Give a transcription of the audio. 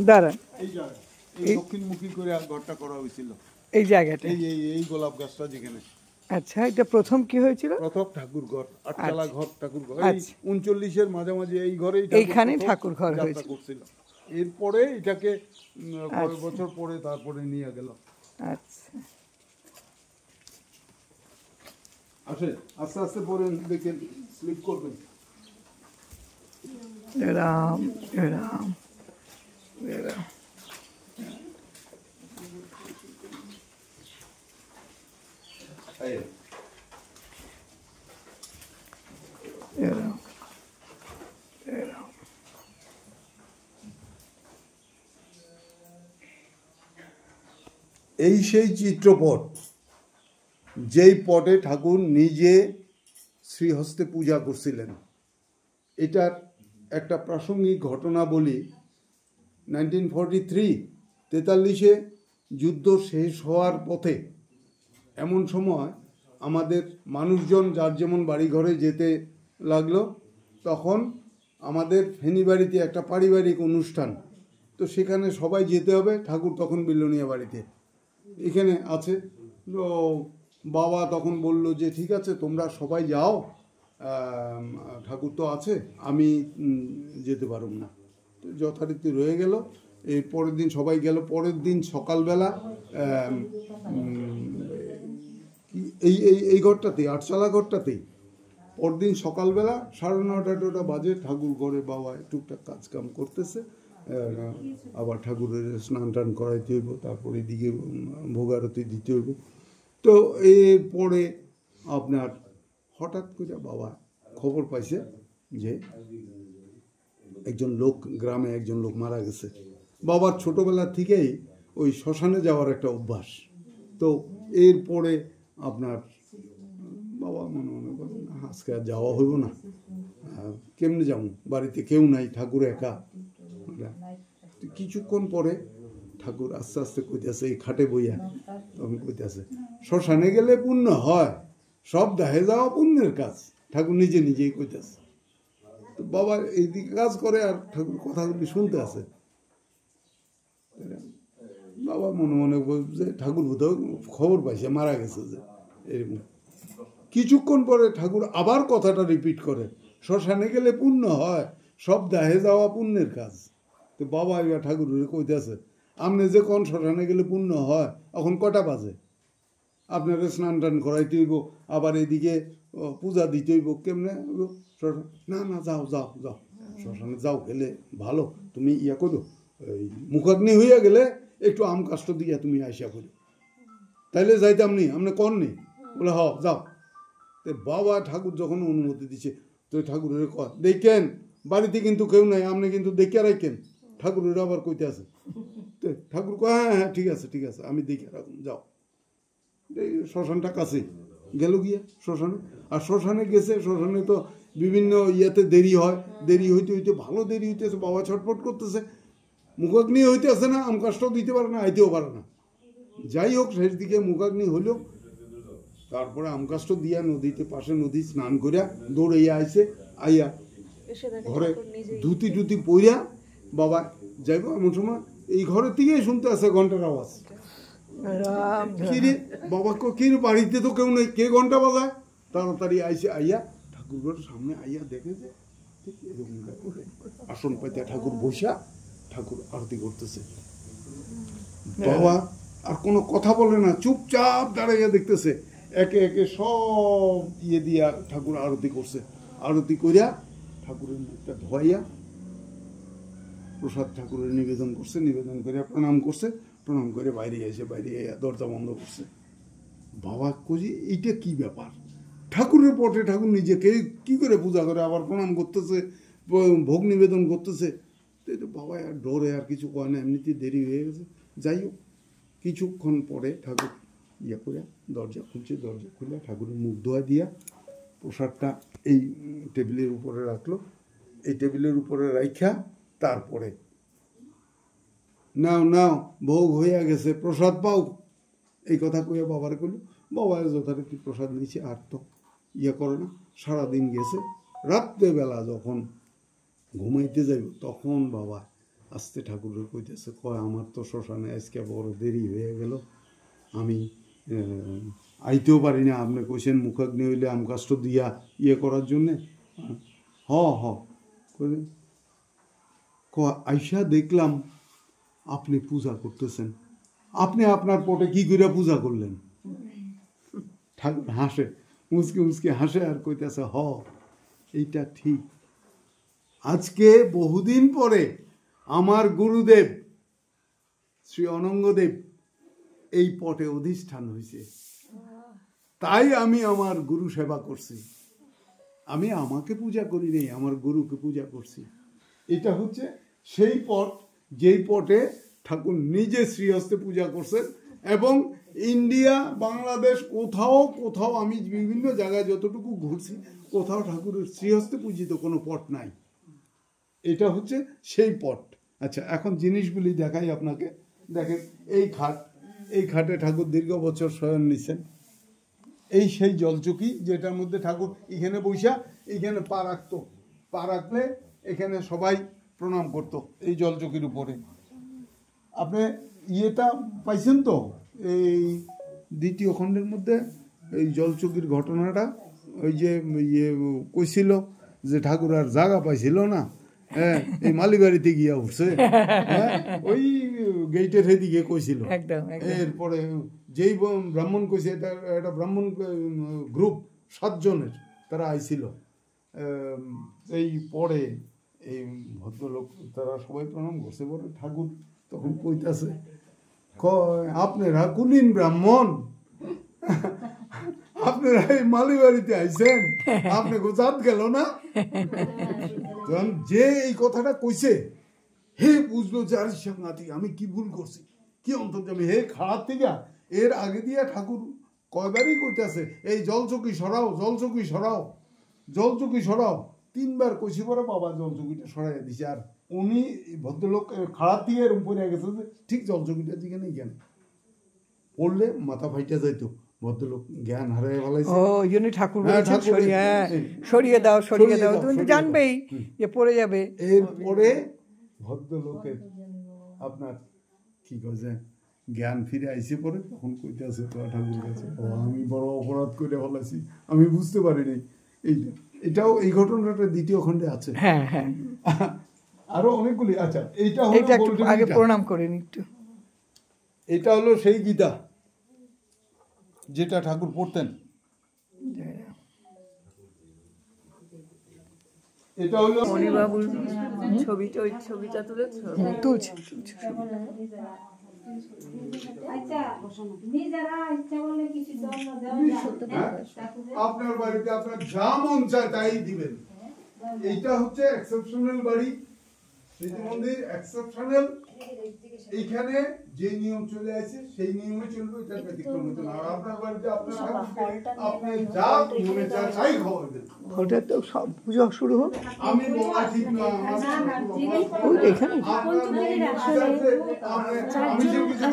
দাঁড়ান, এই দক্ষিণমুখী করে ঘরটা করা হয়েছিল, এই জায়গাটা, এই গোলাপ গাছটা যেখানে। আচ্ছা, এটা প্রথম কি হয়েছিল? প্রথম ঠাকুর ঘর, আটচালা ঘর, ঠাকুর ঘর। 39-এর মাঝামাঝি এই ঘরে এইখানে ঠাকুর ঘর হয়েছিল। এরপরে এটাকে কয়েক বছর পরে তারপরে নিয়ে গেল। আচ্ছা, আসে আস্তে আস্তে পরে দেখেন স্লিপ করবেন। রাম রাম রাম। এই সেই চিত্রপট, যেই পটে ঠাকুর নিজে শ্রীহস্তে পূজা করছিলেন। এটার একটা প্রাসঙ্গিক ঘটনা বলি। 1943-43-এ যুদ্ধ শেষ হওয়ার পথে এমন সময় আমাদের মানুষজন যার যেমন বাড়ি ঘরে যেতে লাগলো, তখন আমাদের ফেনী বাড়িতে একটা পারিবারিক অনুষ্ঠান, তো সেখানে সবাই যেতে হবে। ঠাকুর তখন বিলোনিয়া বাড়িতে এখানে আছে। তো বাবা তখন বলল যে ঠিক আছে তোমরা সবাই যাও, ঠাকুর তো আছে, আমি যেতে পারব না। তো যথারীতি রয়ে গেল। এই পরের দিন সবাই গেল। পরের দিন সকালবেলা এই এই এই ঘরটাতেই, আটচালা ঘরটাতেই, পরদিন সকালবেলা 9:30-টা বাজে ঠাকুর ঘরে বাবা টুকটাক কাজকাম করতেছে। আবার ঠাকুরের স্নান টান করাইতে হইব, তারপরে এদিকে ভোগারতি দিতে হইব। তো এরপরে আপনার হঠাৎ করে বাবা খবর পাইছে যে একজন লোক, গ্রামে একজন লোক মারা গেছে। বাবার ছোটোবেলা থেকেই ওই শ্মশানে যাওয়ার একটা অভ্যাস। তো এরপরে আপনার বাবা মনে মনে করেন আজকে আর যাওয়া হইব না, কেমনে যাবো, বাড়িতে কেউ নাই, ঠাকুর একা। কিছুক্ষণ পরে ঠাকুর আস্তে আস্তে কইতেছে, এই খাটে বইয়া তখন কইতেছে, শ্মশানে গেলে পুণ্য হয়, সব দাহে যাওয়া পুণ্যের কাজ। ঠাকুর নিজে নিজেই কইতেছে। তো বাবা এইদিকে কাজ করে আর ঠাকুর কথাগুলি শুনতে আছে। বাবা মনে মনে বলছে ঠাকুর বোধ খবর পাইছে মারা গেছে যে এরকম। কিছুক্ষণ পরে ঠাকুর আবার কথাটা রিপিট করে, শ্মশানে গেলে পুণ্য হয়, সব দাহে যাওয়া পুণ্যের কাজ। তো বাবা এবার ঠাকুর কইতেছে, আপনি যে কোন শ্মশানে গেলে পুণ্য হয়, এখন কটা বাজে, আপনারা স্নান টান করাইতে হইব, আবার এদিকে পূজা দিতে হইব, কেমনে না না যাও যাও যাও, শ্মশানে যাও, গেলে ভালো। তুমি ইয়া করো, ওই মুখাগ্নি হইয়া গেলে একটু আম কাষ্ট দিয়া তুমি আইসা করো, তাইলে যাইতাম নি, আপনি কন নি। বলে হ যাও। তো বাবা ঠাকুর যখন অনুমতি দিচ্ছে, তো ঠাকুরের কয়, দেখেন বাড়িতে কিন্তু কেউ নাই, আপনি কিন্তু দেখে রাখেন। ঠাকুরের আবার কইতে আছে। তো ঠাকুর কয় হ্যাঁ হ্যাঁ ঠিক আছে ঠিক আছে, আমি দেখে রাখুন, যাও। এই শ্মশানটা কাছে গেল গিয়া শ্মশানে। আর শ্মশানে গেছে, শ্মশানে তো বিভিন্ন ইয়াতে দেরি হয়, দেরি হইতে হইতে ভালো দেরি হইতেছে, বাবা ছটফট করতেছে, মুখাগ্নি হইতে আছে না, আম কাজটাও দিতে পারে না, আইতেও পারে না। যাই হোক শেষ দিকে মুখাগ্নি হইল, তারপরে আম কাজটা দিয়া নদীতে, পাশে নদী, স্নান করিয়া দৌড়াইয়া আইছে। আইয়া ঘরে ধুতি টুতি পইরা বাবা যাইব, এমন সময় এই ঘরের থেকেই শুনতে আছে ঘন্টার আওয়াজ। কিরে বাবা কিরে, বাড়িতে তো কেউ নেই, কে ঘন্টা বাজায়? তাড়াতাড়ি আইসে, আইয়া ঠাকুরের সামনে আইয়া দেখে যে ঠিক এরকম আসন পাইতে ঠাকুর বসা ঠাকুর আরতি করতেছে। বাবা আর কোনো কথা বলে না, চুপচাপ দাঁড়াইয়া দেখতেছে। একে একে সব ইয়ে দিয়া ঠাকুর আরতি করছে। আরতি করিয়া ঠাকুরের মুখটা ধোয়াইয়া প্রসাদ ঠাকুরের নিবেদন করছে, নিবেদন করিয়া প্রণাম করছে, প্রণাম করে বাইরে এসে, বাইরে দরজা বন্ধ করছে। বাবা কজি এইটা কি ব্যাপার, ঠাকুরের পটে ঠাকুর নিজেকে কি করে পূজা করে, আবার প্রণাম করতেছে, ভোগ নিবেদন করতেছে। তো বাবা আর ডরে আর কিছু কয় না, এমনিতেই দেরি হয়ে গেছে। যাই হোক কিছুক্ষণ পরে ঠাকুর ইয়ে করে দরজা খুলছে, দরজা খুলে ঠাকুরের মুখ ধোয়া দিয়া প্রসাদটা এই টেবিলের উপরে রাখলো। এই টেবিলের উপরে রাখা তারপরে নাও নাও ভোগ হইয়া গেছে, প্রসাদ পাও, এই কথা কইয়া বাবার কইল। বাবা যথারীতি প্রসাদ নিয়েছে, আর তো ইয়ে করে না। সারাদিন গেছে। রাত্রেবেলা যখন ঘুমাইতে যাইব তখন বাবা আস্তে ঠাকুরের কইতেছে, কয় আমার তো শ্মশানে আজকে বড় দেরি হয়ে গেল, আমি আইতেও পারি না, আপনি কইছেন মুখাগ্নি হইলে আম কাষ্ট দিয়া ইয়ে করার জন্যে। হ হ আইসা দেখলাম আপনি পূজা করতেছেন, আপনি আপনার পটে কি করে পূজা করলেন? ঠাকুর হাসে, মুসকে মুসকে হাসে আর কইতেছে, এইটা ঠিক। আজকে বহুদিন পরে আমার গুরুদেব শ্রী অনঙ্গদেব এই পটে অধিষ্ঠান হয়েছে, তাই আমি আমার গুরু সেবা করছি। আমি আমাকে পূজা করি নেই, আমার গুরুকে পূজা করছি। এটা হচ্ছে সেই পট যেই পটে ঠাকুর নিজে শ্রীহস্তে পূজা করছেন। এবং ইন্ডিয়া, বাংলাদেশ, কোথাও কোথাও আমি বিভিন্ন জায়গায় যতটুকু ঘুরছি, কোথাও ঠাকুরের শ্রীহস্তে পূজিত কোনো পট নাই। এটা হচ্ছে সেই পট। আচ্ছা, এখন জিনিসগুলি দেখাই আপনাকে। দেখেন, এই খাট, এই খাটে ঠাকুর দীর্ঘ বছর শয়ন নিছেন। এই সেই জলচকি যেটার মধ্যে ঠাকুর এখানে বৈশা এখানে পা রাখতো, পা রাখলে এখানে সবাই প্রণাম করতো এই জলচকির উপরে। আপনি ইয়েটা পাইছেন তো এই দ্বিতীয় খণ্ডের মধ্যে এই জলচকির ঘটনাটা, ওই যে ইয়ে কইছিল যে ঠাকুর আর জায়গা পাইছিল না, হ্যাঁ, এই মালিবাড়িতে গিয়া উঠছে, হ্যাঁ, ওই গেটের সেদিকে কইছিল। এরপরে যেই ব্রাহ্মণ কইছে, এটা একটা ব্রাহ্মণ গ্রুপ 7 জনের, তারা আইছিল। এই পরে এই ভদ্রলোক তারা সবাই প্রণাম করছে। পরে ঠাকুর তখন কইতাছে, কয় আপনারা কুলীন ব্রাহ্মণ, আপনারা এই মালিবাড়িতে আইছেন, আপনি গোজাত গেল না? যে এই কথাটা কইছে, হে বুঝলো যে আর সাংঘাতিক, আমি কি ভুল করছি, কি অন্তর্যামী, হে খারাপ থেকে। এর আগে দিয়ে ঠাকুর কয়বারই কইতাছে, এই জলচকি সরাও, জলচকি সরাও, জলচকি সরাও। 3 বার কইছি, পরে বাবা জলচকিটা সরাই দিছে। আর উনি ভদ্রলোক খারাপ দিয়ে এরকম পড়ে গেছে যে ঠিক জলচকিটা দিকে নেই, কেন পড়লে মাথা ফাইটা যাইতো। ভদ্রলোক জ্ঞান হারিয়ে ফেলাইছে। ওই জন্য ঠাকুর বলেছেন সরিয়ে দাও, সরিয়ে দাও, তুমি তো জানবেই যে পড়ে যাবে। এরপরে ভদ্রলোকের আপনার কি কইছে জ্ঞান ফিরে আইসে, পরে তখন কইতেছে তো ঠাকুর কাছে, আমি বড় অপরাধ করে ফেলাইছি, আমি বুঝতে পারিনি। এটাও এই ঘটনাটা দ্বিতীয় খণ্ডে আছে। হ্যাঁ হ্যাঁ, আরো অনেকগুলি। আচ্ছা, এইটা একটু আগে প্রণাম করেন একটু। এটা হলো সেই গীতা যেটা ঠাকুর পড়তেন। এটা হলো মণিবাবুর ছবিটা, ওই ছবিটা তুলেছ? তুলছি। আপনার বাড়িতে আপনার যা মন চায় তাই দিবেন। এইটা হচ্ছে এক্সেপশনাল বাড়ি, স্মৃতি মন্দির এক্সেপশনাল। এইখানে যে নিয়ম চলে আছে সেই নিয়মে চলবে, এটা ব্যতিক্রম হতো না। আর আপনার বাড়িতে আপনার আপনি যা মনে চায় তাই খাওয়াবেন। ওটা তো সব পুজো শুরু হোক, আমি বলা ঠিক না, ওই এখানে আমি যে কিছু